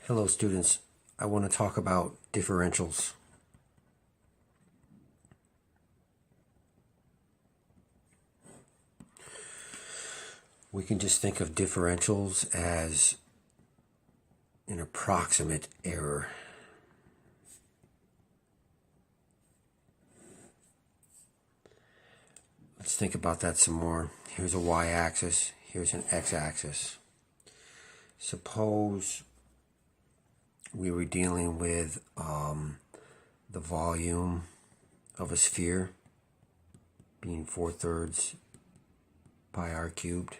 Hello students, I want to talk about differentials. We can just think of differentials as an approximate error. Let's think about that some more. Here's a y-axis, here's an x-axis. Suppose we were dealing with the volume of a sphere being 4/3 pi r cubed.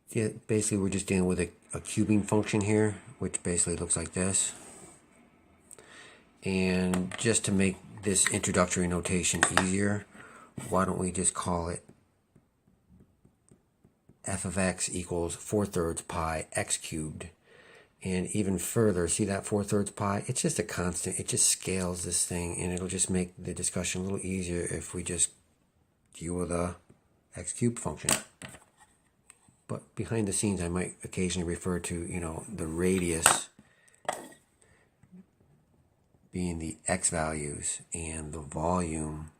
Yeah, basically we're just dealing with a cubing function here, which basically looks like this. And just to make this introductory notation easier, why don't we just call it f of x equals 4/3 pi x cubed. And even further, see that 4/3 pi? It's just a constant. It just scales this thing, and it'll just make the discussion a little easier if we just deal with a x cubed function. But behind the scenes, I might occasionally refer to, the radius being the x values and the volume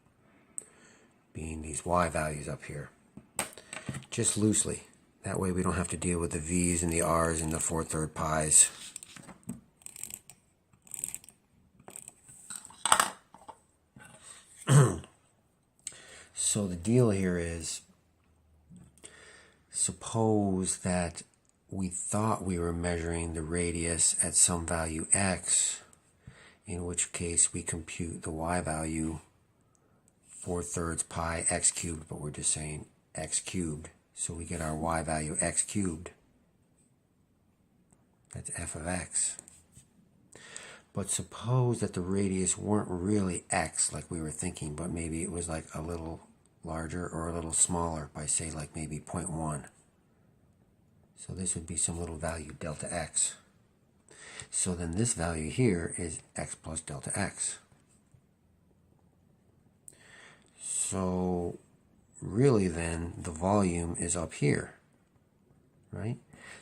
being these y values up here. Just loosely. That way we don't have to deal with the v's and the r's and the 4/3 pi's. So the deal here is, suppose that we thought we were measuring the radius at some value x, in which case we compute the y value 4/3 pi x cubed, but we're just saying x cubed. So we get our y value x cubed. That's f of x. But suppose that the radius weren't really x like we were thinking, but maybe it was like a little larger or a little smaller by, say, like maybe 0.1. So this would be some little value delta x. So then this value here is x plus delta x. So really then the volume is up here, right?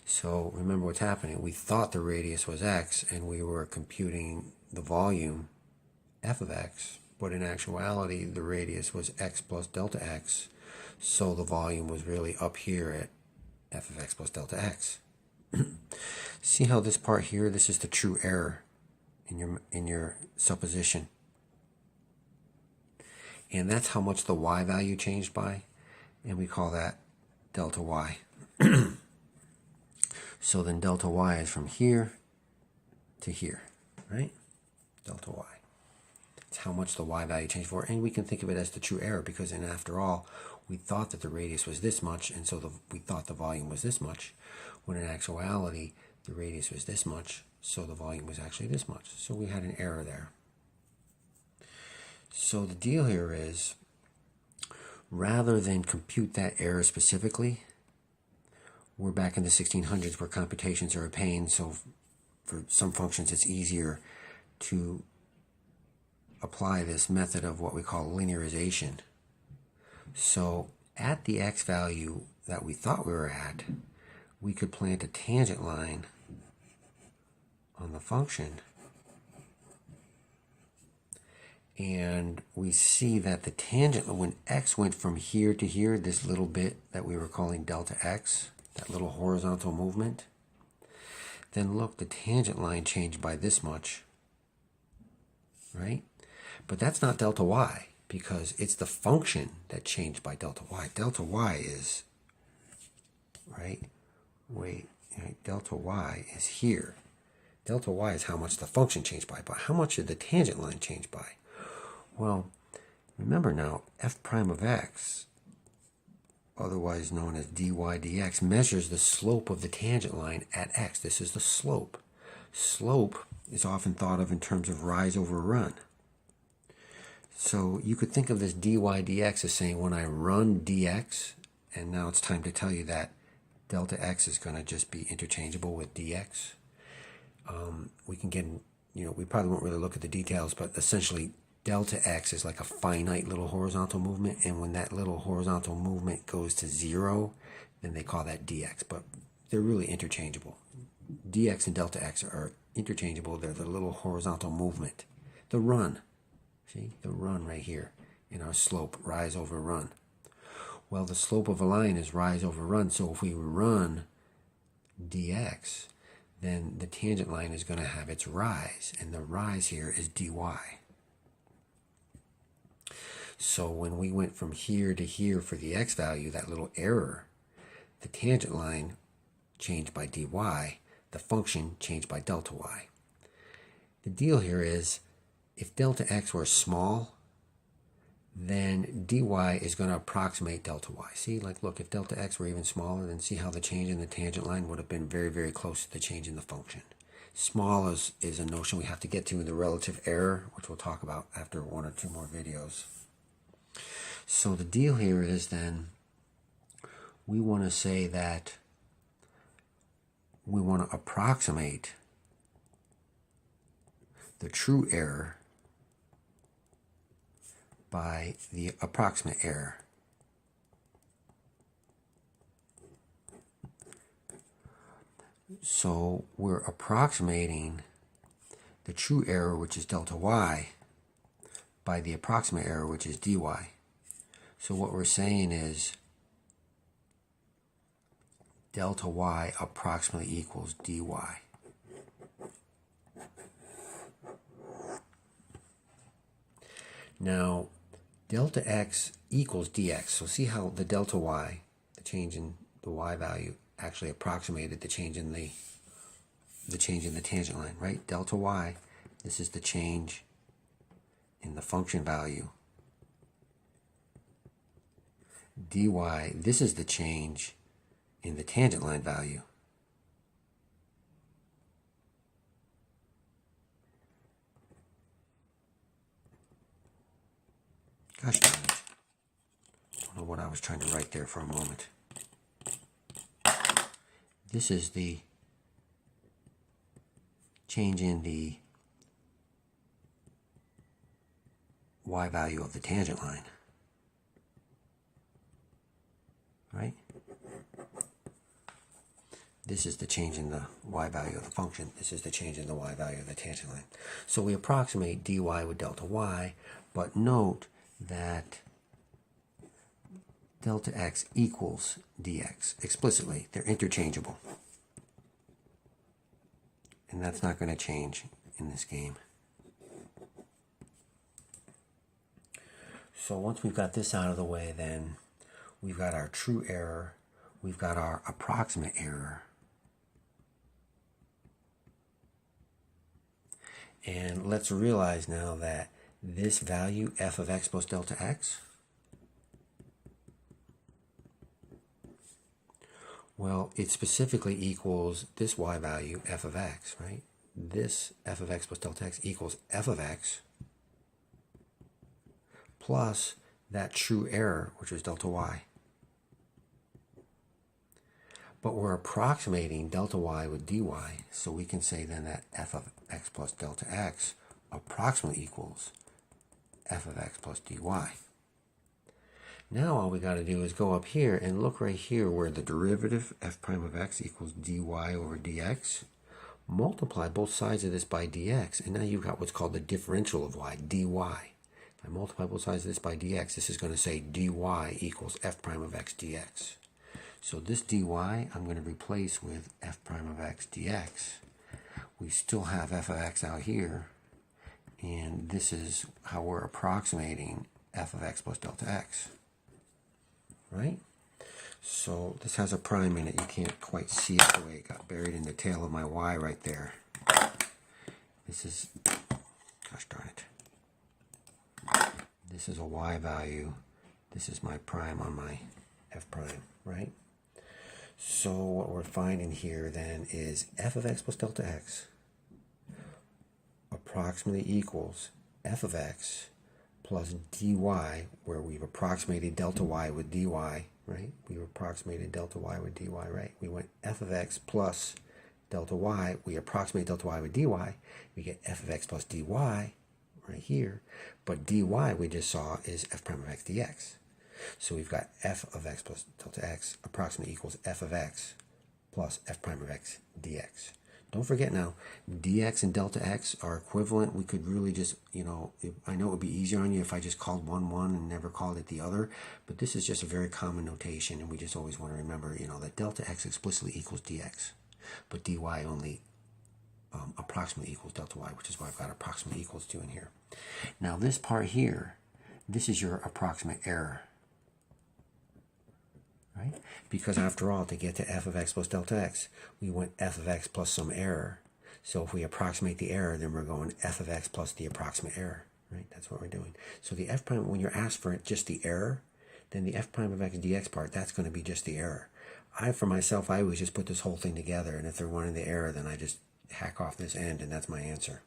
So remember what's happening. We thought the radius was x and we were computing the volume f of x, but in actuality the radius was x plus delta x, so the volume was really up here at f of x plus delta x. See how this part here, this is the true error in your supposition. And that's how much the y value changed by, and we call that delta y. So then delta y is from here to here, right? Delta y. It's how much the y value changed for, and we can think of it as the true error because, and after all, we thought that the radius was this much, and so we thought the volume was this much, when in actuality the radius was this much, so the volume was actually this much. So we had an error there. So the deal here is, rather than compute that error specifically, we're back in the 1600s where computations are a pain, so for some functions it's easier to apply this method of what we call linearization. So at the x value that we thought we were at, we could plant a tangent line on the function, and we see that the tangent, when x went from here to here, this little bit that we were calling delta x, that little horizontal movement, then look, the tangent line changed by this much, right? But that's not delta y, because it's the function that changed by delta y. Delta y is, right? Delta y is here. Delta y is how much the function changed by, but how much did the tangent line change by? Well, remember now, f prime of x, otherwise known as dy dx, measures the slope of the tangent line at x. This is the slope. Slope is often thought of in terms of rise over run. So you could think of this dy dx as saying, when I run dx, and now it's time to tell you that delta x is going to just be interchangeable with dx. We can get, we probably won't really look at the details, but essentially delta x is like a finite little horizontal movement, and when that little horizontal movement goes to 0, then they call that dx. But they're really interchangeable. Dx and delta x are interchangeable. They're the little horizontal movement. The run, see, the run right here in our slope, rise over run. Well, the slope of a line is rise over run, so if we run dx, then the tangent line is going to have its rise, and the rise here is dy. So when we went from here to here for the x value, that little error, the tangent line changed by dy, the function changed by delta y. The deal here is, if delta x were small, then dy is going to approximate delta y. See, like, look, if delta x were even smaller, then see how the change in the tangent line would have been very, very close to the change in the function. Small is a notion we have to get to in the relative error, which we'll talk about after one or two more videos. So the deal here is then, we want to say that we want to approximate the true error by the approximate error. So we're approximating the true error, which is delta y, by the approximate error, which is dy. So what we're saying is delta y approximately equals dy. Now, delta x equals dx. So see how the delta y, the change in the y value, actually approximated the change in the tangent line, right? Delta y, this is the change in the function value. Dy, this is the change in the tangent line value. Gosh darn it. I don't know what I was trying to write there for a moment. This is the change in the y value of the tangent line. Right? This is the change in the y value of the function. This is the change in the y value of the tangent line. So we approximate dy with delta y, but note that delta x equals dx explicitly. They're interchangeable. And that's not going to change in this game. So once we've got this out of the way, then we've got our true error, we've got our approximate error. And let's realize now that this value, f of x plus delta x, well, it specifically equals this y value, f of x, right? This f of x plus delta x equals f of x plus that true error, which is delta y. But we're approximating delta y with dy, so we can say then that f of x plus delta x approximately equals f of x plus dy. Now all we got to do is go up here and look right here where the derivative f prime of x equals dy over dx. Multiply both sides of this by dx, and now you've got what's called the differential of y, dy. If I multiply both sides of this by dx, this is going to say dy equals f prime of x dx. So this dy I'm going to replace with f prime of x dx. We still have f of x out here, and this is how we're approximating f of x plus delta x. Right? So this has a prime in it. You can't quite see it the way it got buried in the tail of my y right there. This is, gosh darn it. This is a y value. This is my prime on my f prime, right? So what we're finding here then is f of x plus delta x approximately equals f of x plus dy, where we've approximated delta y with dy, right? We've approximated delta y with dy, right? We went f of x plus delta y. We approximate delta y with dy. We get f of x plus dy right here. But dy we just saw is f prime of x dx. So we've got f of x plus delta x approximately equals f of x plus f prime of x dx. Don't forget now, dx and delta x are equivalent. We could really just, I know it would be easier on you if I just called one and never called it the other, but this is just a very common notation, and we just always want to remember, that delta x explicitly equals dx, but dy only approximately equals delta y, which is why I've got approximately equals to in here. Now this part here, this is your approximate error. Right? Because after all, to get to f of x plus delta x, we want f of x plus some error. So if we approximate the error, then we're going f of x plus the approximate error. Right? That's what we're doing. So the f prime, when you're asked for just the error, then the f prime of x dx part, that's going to be just the error. For myself, I always just put this whole thing together, and if they're wanting the error, then I just hack off this end, and that's my answer.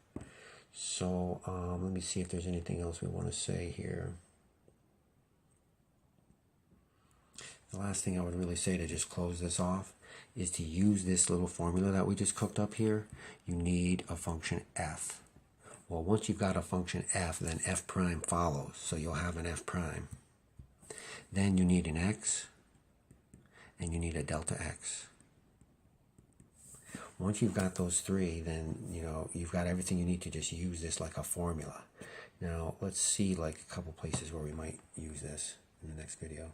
So let me see if there's anything else we want to say here. The last thing I would really say to just close this off is to use this little formula that we just cooked up here. You need a function f. Well, once you've got a function f, then f prime follows. So you'll have an f prime. Then you need an x, and you need a delta x. Once you've got those three, then you've got everything you need to just use this like a formula. Now let's see like a couple places where we might use this in the next video.